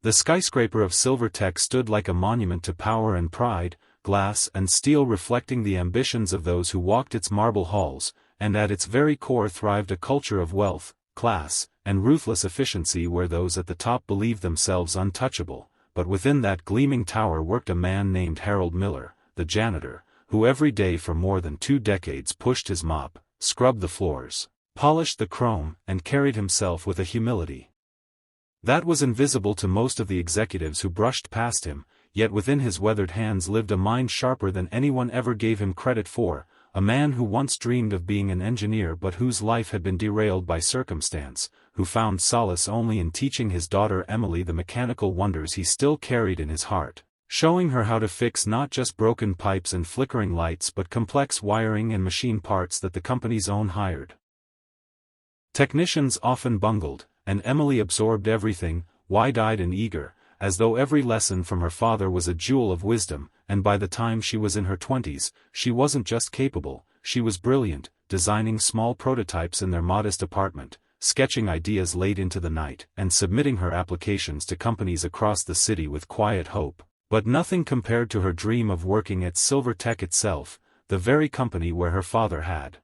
The skyscraper of Silvertech stood like a monument to power and pride, glass and steel reflecting the ambitions of those who walked its marble halls, and at its very core thrived a culture of wealth, class, and ruthless efficiency where those at the top believed themselves untouchable, but within that gleaming tower worked a man named Harold Miller, the janitor, who every day for more than 2 decades pushed his mop, scrubbed the floors, polished the chrome, and carried himself with a humility that was invisible to most of the executives who brushed past him, yet within his weathered hands lived a mind sharper than anyone ever gave him credit for, a man who once dreamed of being an engineer but whose life had been derailed by circumstance, who found solace only in teaching his daughter Emily the mechanical wonders he still carried in his heart, showing her how to fix not just broken pipes and flickering lights but complex wiring and machine parts that the company's own hired technicians often bungled, and Emily absorbed everything, wide-eyed and eager, as though every lesson from her father was a jewel of wisdom, and by the time she was in her 20s, she wasn't just capable, she was brilliant, designing small prototypes in their modest apartment, sketching ideas late into the night, and submitting her applications to companies across the city with quiet hope, but nothing compared to her dream of working at Silvertech itself, the very company where her father had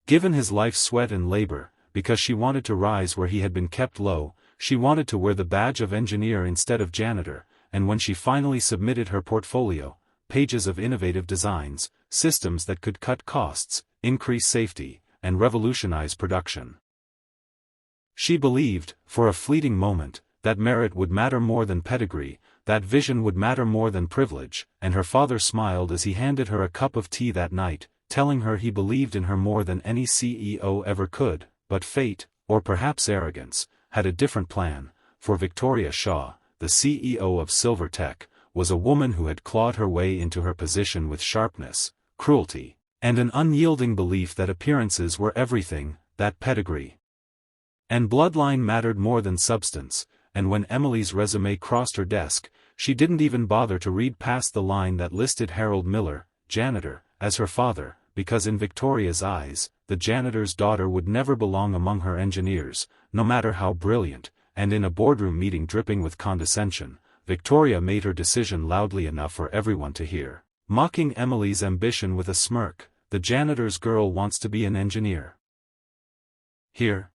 given his life's sweat and labor, because she wanted to rise where he had been kept low. She wanted to wear the badge of engineer instead of janitor, and when she finally submitted her portfolio, pages of innovative designs, systems that could cut costs, increase safety, and revolutionize production, she believed, for a fleeting moment, that merit would matter more than pedigree, that vision would matter more than privilege, and her father smiled as he handed her a cup of tea that night, telling her he believed in her more than any CEO ever could, but fate, or perhaps arrogance, had a different plan, for Victoria Shaw, the CEO of Silvertech, was a woman who had clawed her way into her position with sharpness, cruelty, and an unyielding belief that appearances were everything, that pedigree and bloodline mattered more than substance, and when Emily's resume crossed her desk, she didn't even bother to read past the line that listed Harold Miller, janitor, as her father, because in Victoria's eyes, the janitor's daughter would never belong among her engineers, no matter how brilliant, and in a boardroom meeting dripping with condescension, Victoria made her decision loudly enough for everyone to hear, mocking Emily's ambition with a smirk. The janitor's girl wants to be an engineer. Here.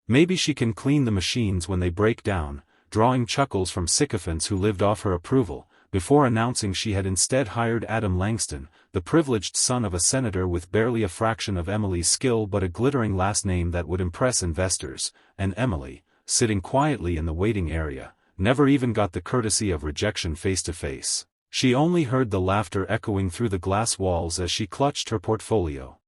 Maybe she can clean the machines when they break down, drawing chuckles from sycophants who lived off her approval, before announcing she had instead hired Adam Langston, the privileged son of a senator with barely a fraction of Emily's skill but a glittering last name that would impress investors, and Emily, sitting quietly in the waiting area, never even got the courtesy of rejection face to face. She only heard the laughter echoing through the glass walls as she clutched her portfolio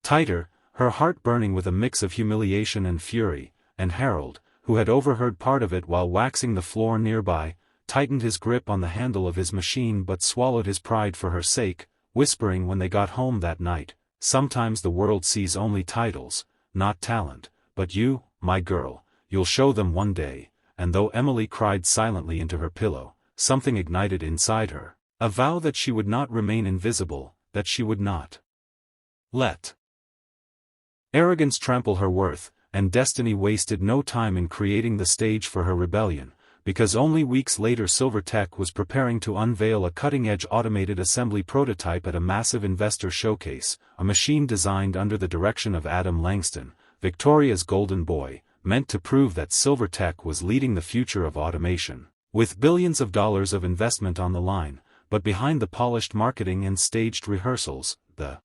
tighter, her heart burning with a mix of humiliation and fury, and Harold, who had overheard part of it while waxing the floor nearby, tightened his grip on the handle of his machine but swallowed his pride for her sake, whispering when they got home that night, "Sometimes the world sees only titles, not talent, but you, my girl, you'll show them one day." And though Emily cried silently into her pillow, something ignited inside her, a vow that she would not remain invisible, that she would not let arrogance trample her worth, and destiny wasted no time in creating the stage for her rebellion, because only weeks later Silvertech was preparing to unveil a cutting-edge automated assembly prototype at a massive investor showcase, a machine designed under the direction of Adam Langston, Victoria's golden boy, meant to prove that Silvertech was leading the future of automation, with billions of dollars of investment on the line, but behind the polished marketing and staged rehearsals, the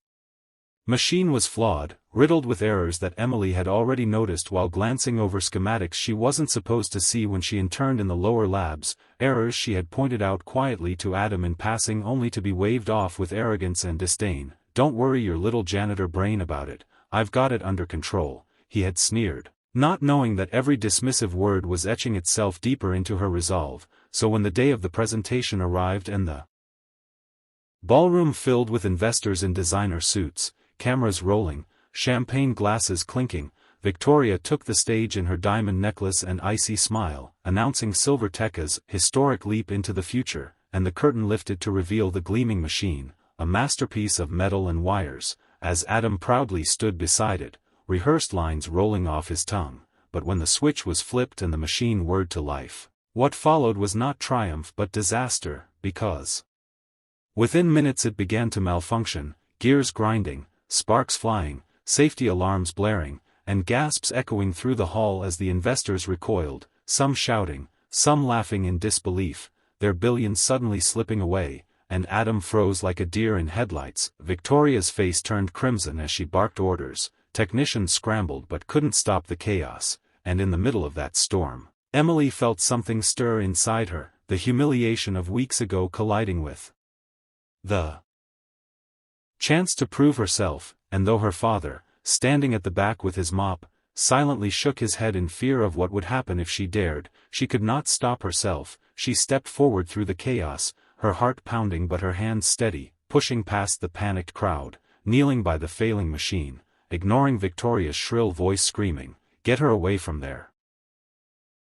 machine was flawed, riddled with errors that Emily had already noticed while glancing over schematics she wasn't supposed to see when she interned in the lower labs, errors she had pointed out quietly to Adam in passing only to be waved off with arrogance and disdain. "Don't worry your little janitor brain about it, I've got it under control," he had sneered, not knowing that every dismissive word was etching itself deeper into her resolve. So when the day of the presentation arrived and the ballroom filled with investors in designer suits, cameras rolling, champagne glasses clinking, Victoria took the stage in her diamond necklace and icy smile, announcing Silvertech's historic leap into the future, and the curtain lifted to reveal the gleaming machine, a masterpiece of metal and wires, as Adam proudly stood beside it, rehearsed lines rolling off his tongue, but when the switch was flipped and the machine whirred to life, what followed was not triumph but disaster, because within minutes it began to malfunction, gears grinding, sparks flying, safety alarms blaring, and gasps echoing through the hall as the investors recoiled, some shouting, some laughing in disbelief, their billions suddenly slipping away, and Adam froze like a deer in headlights. Victoria's face turned crimson as she barked orders, technicians scrambled but couldn't stop the chaos, and in the middle of that storm, Emily felt something stir inside her, the humiliation of weeks ago colliding with the chance to prove herself, and though her father, standing at the back with his mop, silently shook his head in fear of what would happen if she dared, she could not stop herself. She stepped forward through the chaos, her heart pounding but her hands steady, pushing past the panicked crowd, kneeling by the failing machine, ignoring Victoria's shrill voice screaming, "Get her away from there."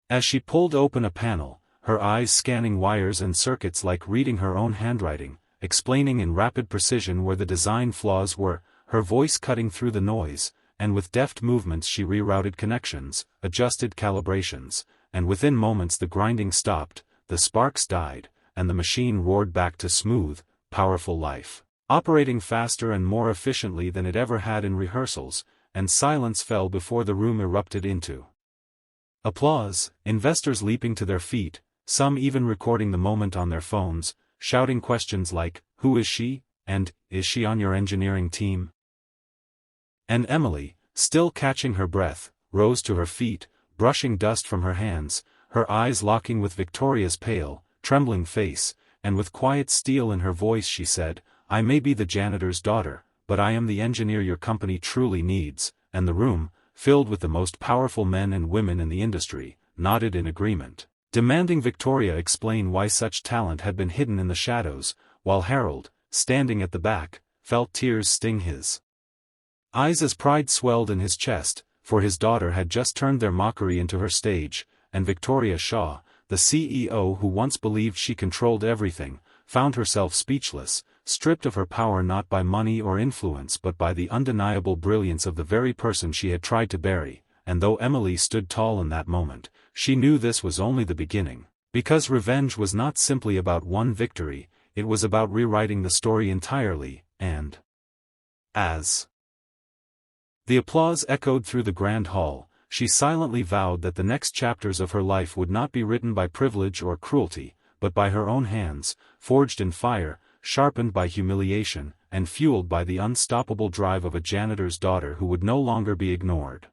As she pulled open a panel, her eyes scanning wires and circuits like reading her own handwriting, explaining in rapid precision where the design flaws were, her voice cutting through the noise, and with deft movements she rerouted connections, adjusted calibrations, and within moments the grinding stopped, the sparks died, and the machine roared back to smooth, powerful life, operating faster and more efficiently than it ever had in rehearsals, and silence fell before the room erupted into applause, investors leaping to their feet, some even recording the moment on their phones, shouting questions like, "Who is she?" and "Is she on your engineering team?" And Emily, still catching her breath, rose to her feet, brushing dust from her hands, her eyes locking with Victoria's pale, trembling face, and with quiet steel in her voice she said, "I may be the janitor's daughter, but I am the engineer your company truly needs," and the room, filled with the most powerful men and women in the industry, nodded in agreement, demanding Victoria explain why such talent had been hidden in the shadows, while Harold, standing at the back, felt tears sting his eyes as pride swelled in his chest, for his daughter had just turned their mockery into her stage, and Victoria Shaw, the CEO who once believed she controlled everything, found herself speechless, stripped of her power not by money or influence but by the undeniable brilliance of the very person she had tried to bury, and though Emily stood tall in that moment, she knew this was only the beginning, because revenge was not simply about one victory, it was about rewriting the story entirely, and as the applause echoed through the grand hall, she silently vowed that the next chapters of her life would not be written by privilege or cruelty, but by her own hands, forged in fire, sharpened by humiliation, and fueled by the unstoppable drive of a janitor's daughter who would no longer be ignored.